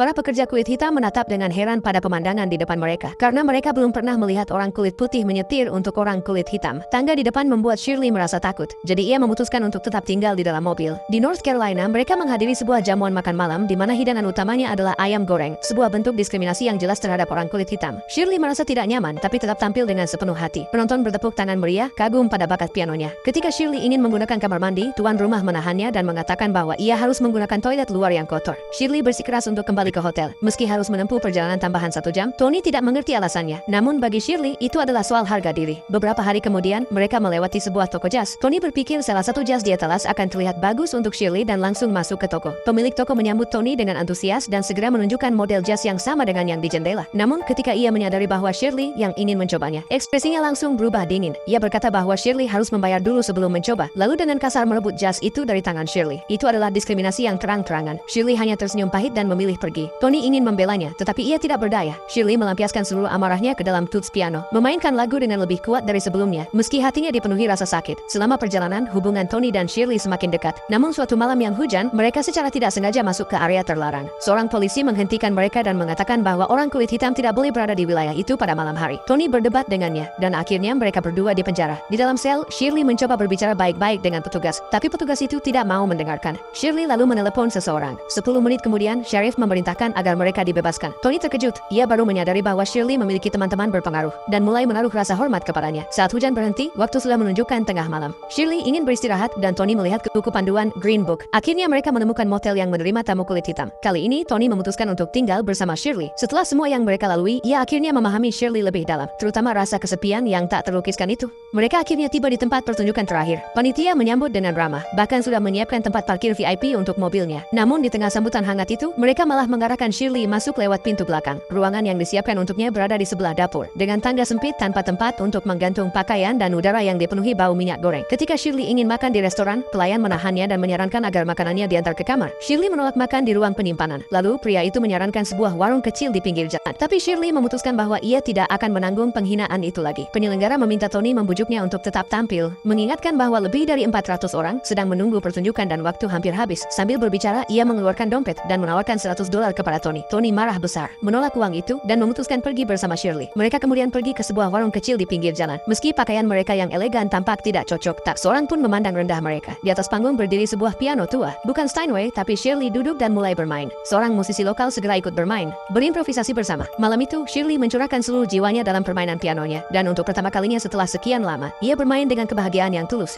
Para pekerja kulit hitam menatap dengan heran pada pemandangan di depan mereka, karena mereka belum pernah melihat orang kulit putih menyetir untuk orang kulit hitam. Tangga di depan membuat Shirley merasa takut, jadi ia memutuskan untuk tetap tinggal di dalam mobil. Di North Carolina, mereka menghadiri sebuah jamuan makan malam di mana hidangan utamanya adalah ayam goreng, sebuah bentuk diskriminasi yang jelas terhadap orang kulit hitam. Shirley merasa tidak nyaman, tapi tetap tampil dengan sepenuh hati. Penonton bertepuk tangan meriah, kagum pada bakat pianonya. Ketika Shirley ingin menggunakan kamar mandi, tuan rumah menahannya dan mengatakan bahwa ia harus menggunakan toilet luar yang kotor. Shirley bersikeras untuk kembali ke hotel. Meski harus menempuh perjalanan tambahan 1 jam, Tony tidak mengerti alasannya. Namun bagi Shirley, itu adalah soal harga diri. Beberapa hari kemudian, mereka melewati sebuah toko jas. Tony berpikir salah satu jas di etalas akan terlihat bagus untuk Shirley dan langsung masuk ke toko. Pemilik toko menyambut Tony dengan antusias dan segera menunjukkan model jas yang sama dengan yang di jendela. Namun ketika ia menyadari bahwa Shirley yang ingin mencobanya, ekspresinya langsung berubah dingin. Ia berkata bahwa Shirley harus membayar dulu sebelum mencoba, lalu dengan kasar merebut jas itu dari tangan Shirley. Itu adalah diskriminasi yang terang-terangan. Shirley hanya tersenyum pahit dan memilih pergi. Tony ingin membelanya, tetapi ia tidak berdaya. Shirley melampiaskan seluruh amarahnya ke dalam tuts piano, memainkan lagu dengan lebih kuat dari sebelumnya, meski hatinya dipenuhi rasa sakit. Selama perjalanan, hubungan Tony dan Shirley semakin dekat. Namun suatu malam yang hujan, mereka secara tidak sengaja masuk ke area terlarang. Seorang polisi menghentikan mereka dan mengatakan bahwa orang kulit hitam tidak boleh berada di wilayah itu pada malam hari. Tony berdebat dengannya, dan akhirnya mereka berdua di penjara. Di dalam sel, Shirley mencoba berbicara baik-baik dengan petugas, tapi petugas itu tidak mau mendengarkan. Shirley lalu menelepon seseorang. 10 menit kemudian, sheriff memerintahkan agar mereka dibebaskan. Tony terkejut. Ia baru menyadari bahwa Shirley memiliki teman-teman berpengaruh dan mulai menaruh rasa hormat kepadanya. Saat hujan berhenti, waktu sudah menunjukkan tengah malam. Shirley ingin beristirahat dan Tony melihat ke buku panduan Green Book. Akhirnya mereka menemukan motel yang menerima tamu kulit hitam. Kali ini Tony memutuskan untuk tinggal bersama Shirley. Setelah semua yang mereka lalui, ia akhirnya memahami Shirley lebih dalam, terutama rasa kesepian yang tak terlukiskan itu. Mereka akhirnya tiba di tempat pertunjukan terakhir. Panitia menyambut dengan ramah, bahkan sudah menyiapkan tempat parkir VIP untuk mobilnya. Namun di tengah sambutan hangat itu, mereka malah mengarahkan Shirley masuk lewat pintu belakang. Ruangan yang disiapkan untuknya berada di sebelah dapur, dengan tangga sempit tanpa tempat untuk menggantung pakaian dan udara yang dipenuhi bau minyak goreng. Ketika Shirley ingin makan di restoran, pelayan menahannya dan menyarankan agar makanannya diantar ke kamar. Shirley menolak makan di ruang penyimpanan. Lalu pria itu menyarankan sebuah warung kecil di pinggir jalan. Tapi Shirley memutuskan bahwa ia tidak akan menanggung penghinaan itu lagi. Penyelenggara meminta Tony membujuknya untuk tetap tampil, mengingatkan bahwa lebih dari 400 orang sedang menunggu pertunjukan dan waktu hampir habis. Sambil berbicara, ia mengeluarkan dompet dan menawarkan $100 kepada Tony. Tony marah besar, menolak uang itu dan memutuskan pergi bersama Shirley. Mereka kemudian pergi ke sebuah warung kecil di pinggir jalan. Meski pakaian mereka yang elegan tampak tidak cocok, tak seorang pun memandang rendah mereka. Di atas panggung berdiri sebuah piano tua, bukan Steinway, tapi Shirley duduk dan mulai bermain. Seorang musisi lokal segera ikut bermain, berimprovisasi bersama. Malam itu, Shirley mencurahkan seluruh jiwanya dalam permainan pianonya, dan untuk pertama kalinya setelah sekian lama, ia bermain dengan kebahagiaan yang tulus.